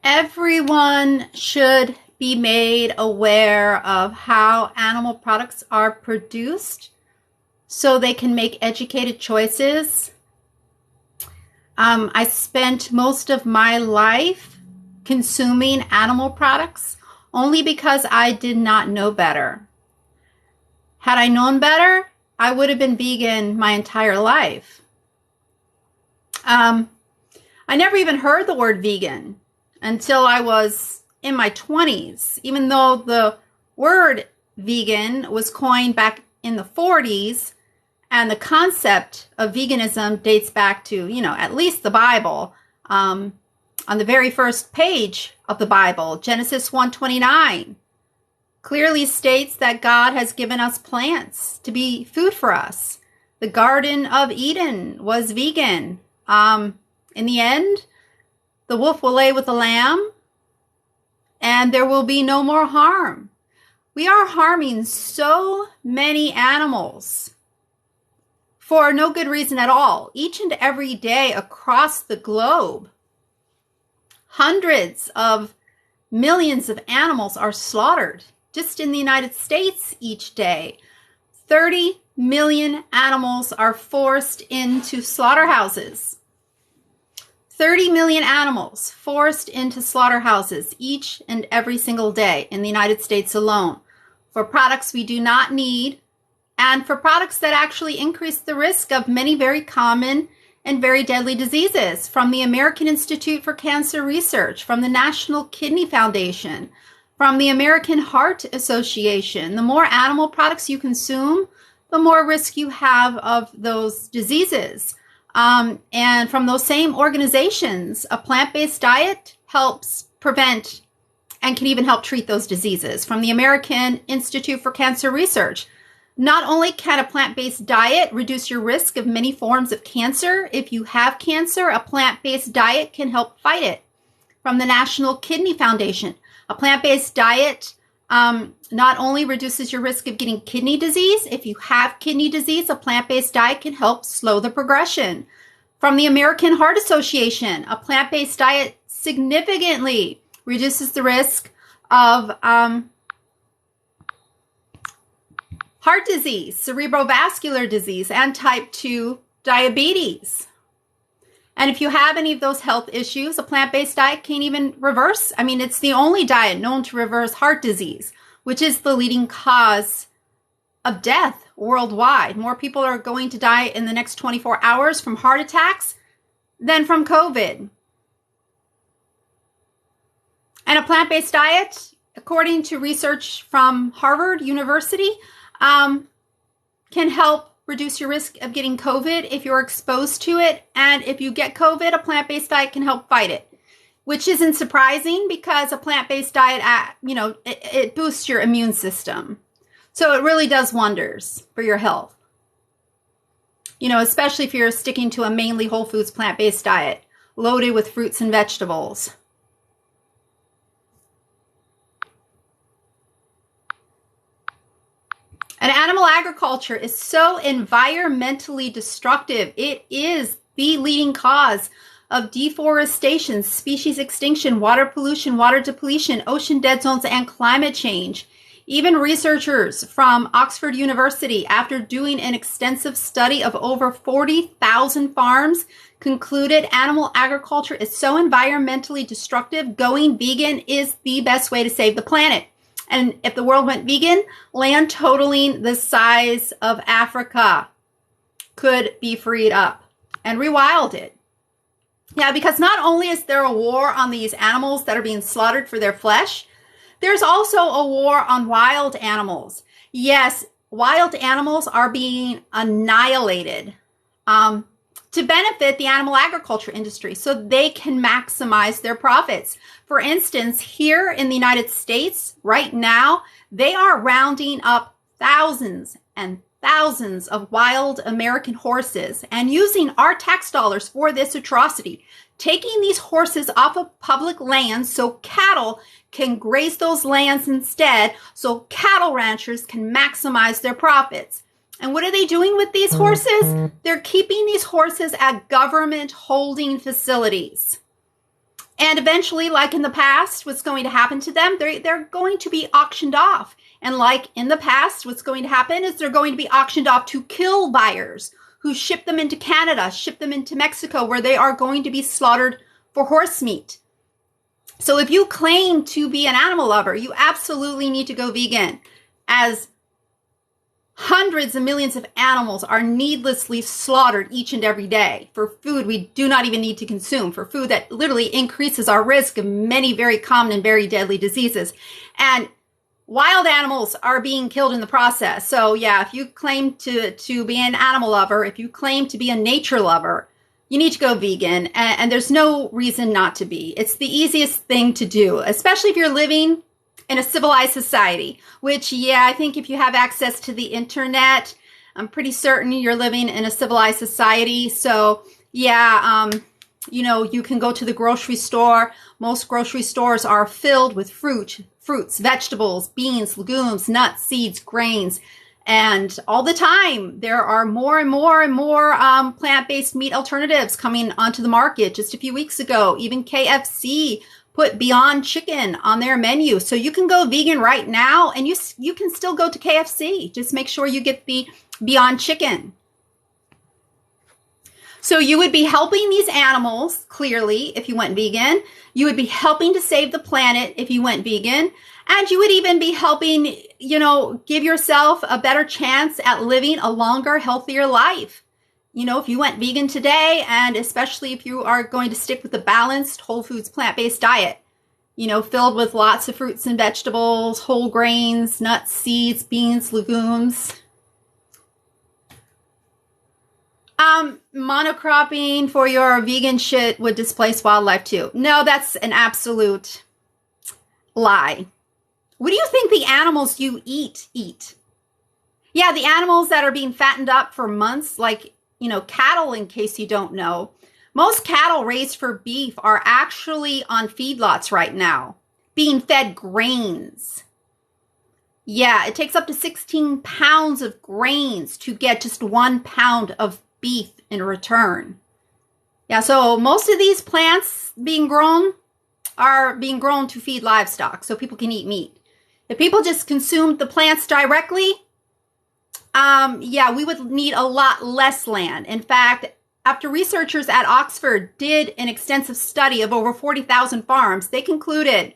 Everyone should be made aware of how animal products are produced so they can make educated choices. I spent most of my life consuming animal products only because I did not know better. Had I known better, I would have been vegan my entire life. I never even heard the word vegan until I was in my 20s, even though the word vegan was coined back in the 40s, and the concept of veganism dates back to, at least the Bible. On the very first page of the Bible, Genesis 1:29, clearly states that God has given us plants to be food for us. The Garden of Eden was vegan. In the end, the wolf will lay with the lamb, and there will be no more harm. We are harming so many animals for no good reason at all. Each and every day across the globe, hundreds of millions of animals are slaughtered just in the United States each day. 30 million animals are forced into slaughterhouses. 30 million animals forced into slaughterhouses each and every single day in the United States alone for products we do not need and for products that actually increase the risk of many very common and very deadly diseases, from the American Institute for Cancer Research, from the National Kidney Foundation, from the American Heart Association. The more animal products you consume, the more risk you have of those diseases. And from those same organizations, a plant-based diet helps prevent and can even help treat those diseases. From the American Institute for Cancer Research, not only can a plant-based diet reduce your risk of many forms of cancer, if you have cancer, a plant-based diet can help fight it. From the National Kidney Foundation, a plant-based diet not only reduces your risk of getting kidney disease, if you have kidney disease, a plant-based diet can help slow the progression. From the American Heart Association, a plant-based diet significantly reduces the risk of heart disease, cerebrovascular disease, and type 2 diabetes. And if you have any of those health issues, a plant-based diet can't even reverse. It's the only diet known to reverse heart disease, which is the leading cause of death worldwide. More people are going to die in the next 24 hours from heart attacks than from COVID. And a plant-based diet, according to research from Harvard University, can help reduce your risk of getting COVID if you're exposed to it. And if you get COVID, a plant-based diet can help fight it, which isn't surprising because a plant-based diet, it boosts your immune system. So it really does wonders for your health. Especially if you're sticking to a mainly whole foods plant-based diet, loaded with fruits and vegetables. And animal agriculture is so environmentally destructive. It is the leading cause of deforestation, species extinction, water pollution, water depletion, ocean dead zones, and climate change. Even researchers from Oxford University, after doing an extensive study of over 40,000 farms, concluded animal agriculture is so environmentally destructive, going vegan is the best way to save the planet. And if the world went vegan, land totaling the size of Africa could be freed up and rewilded. Yeah, because not only is there a war on these animals that are being slaughtered for their flesh, there's also a war on wild animals. Yes, wild animals are being annihilated to benefit the animal agriculture industry so they can maximize their profits. For instance, here in the United States right now, they are rounding up thousands and thousands of wild American horses and using our tax dollars for this atrocity, taking these horses off of public lands so cattle can graze those lands instead, so cattle ranchers can maximize their profits. And what are they doing with these horses? They're keeping these horses at government holding facilities. And eventually, like in the past, what's going to happen to them? They're going to be auctioned off. And like in the past, what's going to happen is they're going to be auctioned off to kill buyers who ship them into Canada, ship them into Mexico, where they are going to be slaughtered for horse meat. So if you claim to be an animal lover, you absolutely need to go vegan, as hundreds of millions of animals are needlessly slaughtered each and every day for food we do not even need to consume, for food that literally increases our risk of many very common and very deadly diseases. And wild animals are being killed in the process. So yeah, if you claim to be an animal lover, if you claim to be a nature lover, you need to go vegan. And there's no reason not to be. It's the easiest thing to do, especially if you're living in a civilized society, which, yeah, I think if you have access to the internet, I'm pretty certain you're living in a civilized society. So yeah, you can go to the grocery store. Most grocery stores are filled with fruits, vegetables, beans, legumes, nuts, seeds, grains. And all the time, there are more and more and more plant-based meat alternatives coming onto the market. Just a few weeks ago, even KFC put Beyond Chicken on their menu. So you can go vegan right now, and you can still go to KFC. Just make sure you get the Beyond Chicken. So you would be helping these animals, clearly, if you went vegan. You would be helping to save the planet if you went vegan. And you would even be helping, give yourself a better chance at living a longer, healthier life. If you went vegan today, and especially if you are going to stick with a balanced, whole foods, plant-based diet, filled with lots of fruits and vegetables, whole grains, nuts, seeds, beans, legumes. Monocropping for your vegan shit would displace wildlife too. No, that's an absolute lie. What do you think the animals you eat? Yeah, the animals that are being fattened up for months, like, cattle, in case you don't know. Most cattle raised for beef are actually on feedlots right now, being fed grains. Yeah, it takes up to 16 pounds of grains to get just 1 pound of beef in return. Yeah, so most of these plants being grown are being grown to feed livestock so people can eat meat. If people just consumed the plants directly, we would need a lot less land. In fact, after researchers at Oxford did an extensive study of over 40,000 farms, they concluded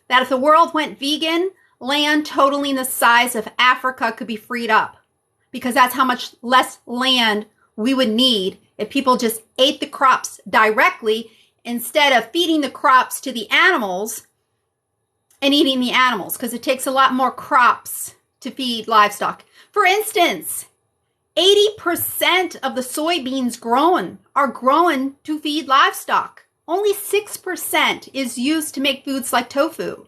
that if the world went vegan, land totaling the size of Africa could be freed up, because that's how much less land we would need if people just ate the crops directly instead of feeding the crops to the animals and eating the animals, because it takes a lot more crops to feed livestock. For instance, 80% of the soybeans grown are grown to feed livestock. Only 6% is used to make foods like tofu.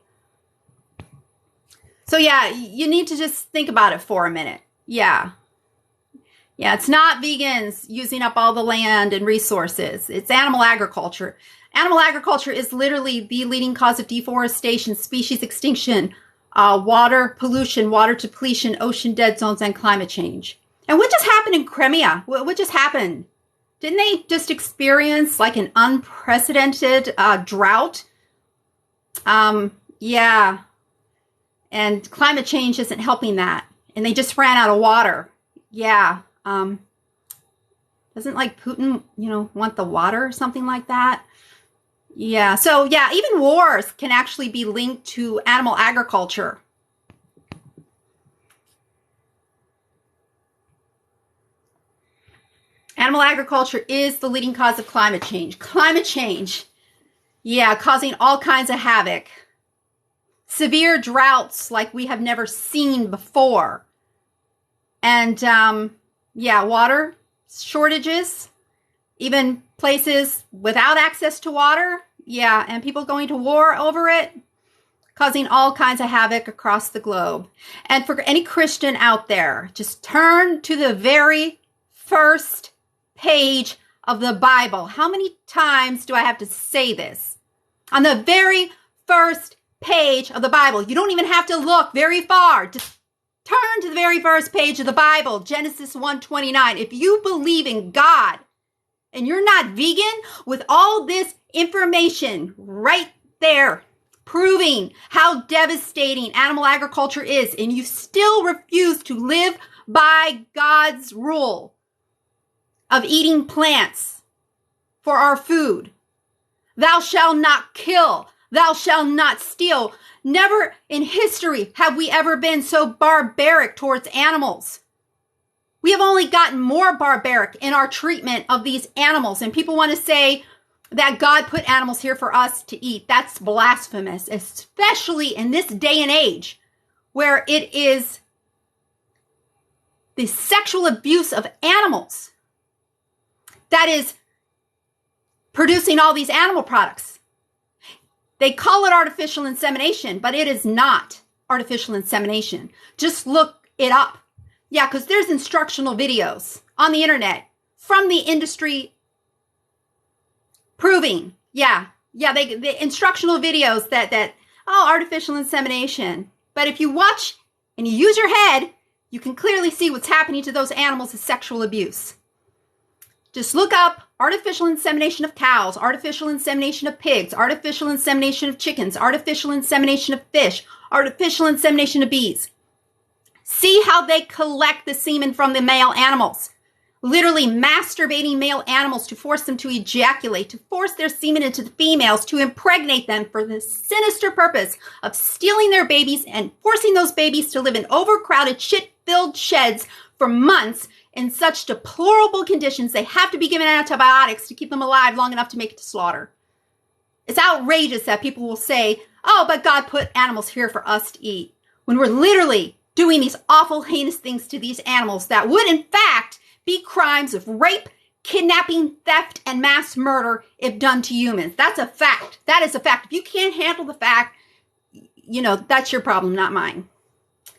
So yeah, you need to just think about it for a minute. Yeah, it's not vegans using up all the land and resources. It's animal agriculture. Animal agriculture is literally the leading cause of deforestation, species extinction, water pollution, water depletion, ocean dead zones, and climate change. And what just happened in Crimea? What just happened? Didn't they just experience like an unprecedented drought? Yeah. And climate change isn't helping that. And they just ran out of water. Yeah. Doesn't like Putin, want the water or something like that? Yeah. So yeah, even wars can actually be linked to animal agriculture. Animal agriculture is the leading cause of climate change. Climate change, yeah, causing all kinds of havoc. Severe droughts like we have never seen before. And water shortages, even places without access to water. Yeah, and people going to war over it, causing all kinds of havoc across the globe. And for any Christian out there, just turn to the very first page of the Bible. How many times do I have to say this? On the very first page of the Bible. You don't even have to look very far. Just turn to the very first page of the Bible, Genesis 1:29. If you believe in God and you're not vegan with all this information right there proving how devastating animal agriculture is, and you still refuse to live by God's rule of eating plants for our food. Thou shalt not kill. Thou shalt not steal. Never in history have we ever been so barbaric towards animals. We have only gotten more barbaric in our treatment of these animals. And people want to say that God put animals here for us to eat. That's blasphemous, especially in this day and age where it is the sexual abuse of animals that is producing all these animal products. They call it artificial insemination, but it is not artificial insemination. Just look it up. Yeah, because there's instructional videos on the internet from the industry proving, the instructional videos that artificial insemination. But if you watch and you use your head, you can clearly see what's happening to those animals as sexual abuse. Just look up artificial insemination of cows, artificial insemination of pigs, artificial insemination of chickens, artificial insemination of fish, artificial insemination of bees. See how they collect the semen from the male animals. Literally masturbating male animals to force them to ejaculate, to force their semen into the females, to impregnate them for the sinister purpose of stealing their babies and forcing those babies to live in overcrowded, shit-filled sheds for months in such deplorable conditions they have to be given antibiotics to keep them alive long enough to make it to slaughter. It's outrageous that people will say, oh, but God put animals here for us to eat, when we're literally doing these awful, heinous things to these animals that would, in fact, be crimes of rape, kidnapping, theft, and mass murder if done to humans. That's a fact. That is a fact. If you can't handle the fact, that's your problem, not mine.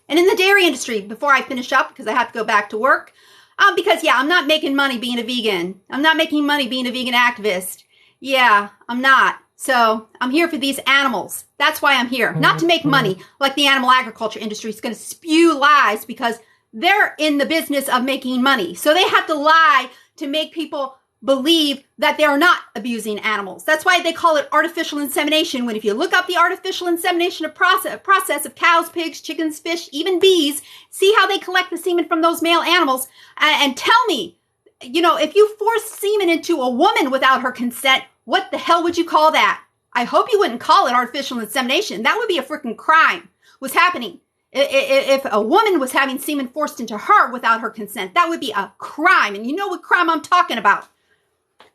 And in the dairy industry, before I finish up, because I have to go back to work, I'm not making money being a vegan. I'm not making money being a vegan activist. Yeah, I'm not. So I'm here for these animals. That's why I'm here. Not to make money like the animal agriculture industry is going to spew lies because they're in the business of making money. So they have to lie to make people believe that they're not abusing animals. That's why they call it artificial insemination, when if you look up the artificial insemination process of cows, pigs, chickens, fish, even bees, see how they collect the semen from those male animals, and tell me, if you force semen into a woman without her consent, what the hell would you call that? I hope you wouldn't call it artificial insemination. That would be a freaking crime was happening. If a woman was having semen forced into her without her consent, that would be a crime. And you know what crime I'm talking about.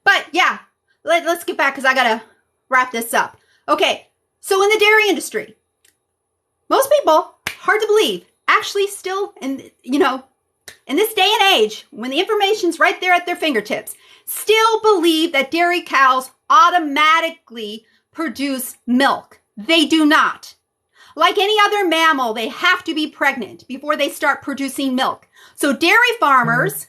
But yeah, let's get back because I got to wrap this up. Okay, so in the dairy industry, most people, hard to believe, actually still, in this day and age, when the information's right there at their fingertips, still believe that dairy cows automatically produce milk. They do not. Like any other mammal, they have to be pregnant before they start producing milk. So dairy farmers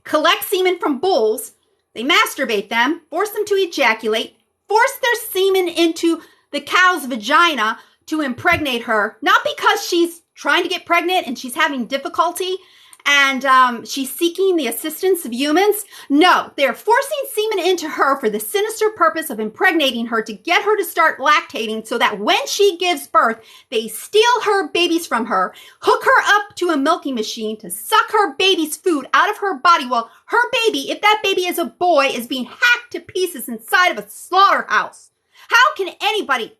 collect semen from bulls, they masturbate them, force them to ejaculate, force their semen into the cow's vagina to impregnate her, not because she's trying to get pregnant and she's having difficulty and she's seeking the assistance of humans. No, they're forcing semen into her for the sinister purpose of impregnating her to get her to start lactating so that when she gives birth, they steal her babies from her, hook her up to a milking machine to suck her baby's food out of her body while her baby, if that baby is a boy, is being hacked to pieces inside of a slaughterhouse. How can anybody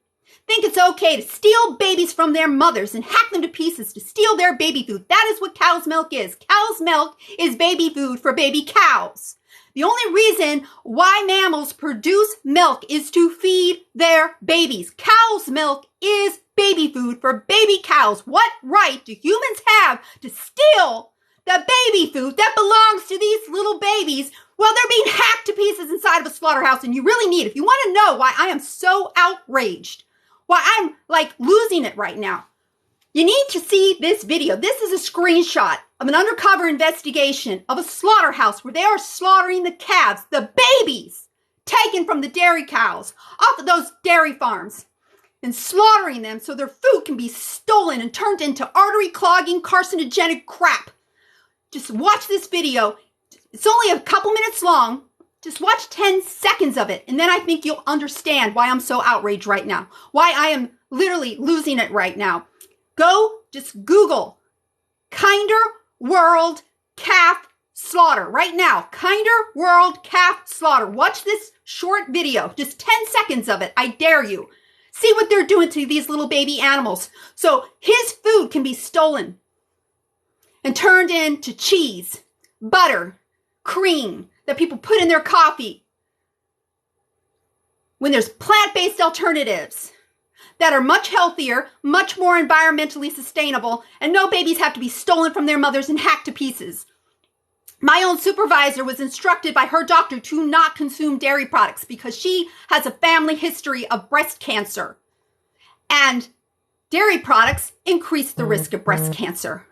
think it's okay to steal babies from their mothers and hack them to pieces to steal their baby food? That is what cow's milk is. Cow's milk is baby food for baby cows. The only reason why mammals produce milk is to feed their babies. Cow's milk is baby food for baby cows. What right do humans have to steal the baby food that belongs to these little babies while they're being hacked to pieces inside of a slaughterhouse? And you really need, if you want to know why I am so outraged, why I'm like losing it right now, you need to see this video. This is a screenshot of an undercover investigation of a slaughterhouse where they are slaughtering the calves, the babies taken from the dairy cows off of those dairy farms and slaughtering them so their food can be stolen and turned into artery clogging carcinogenic crap. Just watch this video. It's only a couple minutes long. Just watch 10 seconds of it, and then I think you'll understand why I'm so outraged right now, why I am literally losing it right now. Go, just Google Kinder World calf slaughter right now. Kinder World calf slaughter. Watch this short video, just 10 seconds of it. I dare you. See what they're doing to these little baby animals. So his food can be stolen and turned into cheese, butter, cream that people put in their coffee. When there's plant-based alternatives that are much healthier, much more environmentally sustainable, and no babies have to be stolen from their mothers and hacked to pieces. My own supervisor was instructed by her doctor to not consume dairy products because she has a family history of breast cancer. And dairy products increase the risk of breast cancer.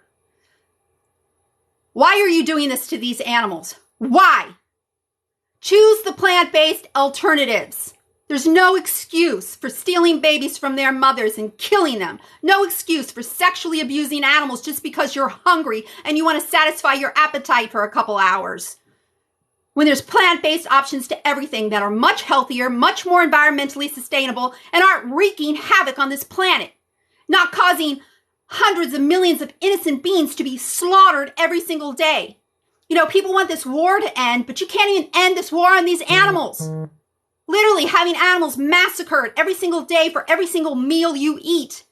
Why are you doing this to these animals? Why? Choose the plant-based alternatives. There's no excuse for stealing babies from their mothers and killing them. No excuse for sexually abusing animals just because you're hungry and you want to satisfy your appetite for a couple hours. When there's plant-based options to everything that are much healthier, much more environmentally sustainable, and aren't wreaking havoc on this planet, not causing hundreds of millions of innocent beings to be slaughtered every single day. You know, people want this war to end, but you can't even end this war on these animals. Literally having animals massacred every single day for every single meal you eat.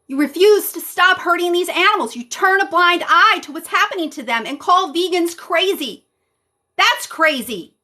You refuse to stop hurting these animals. You turn a blind eye to what's happening to them and call vegans crazy. That's crazy.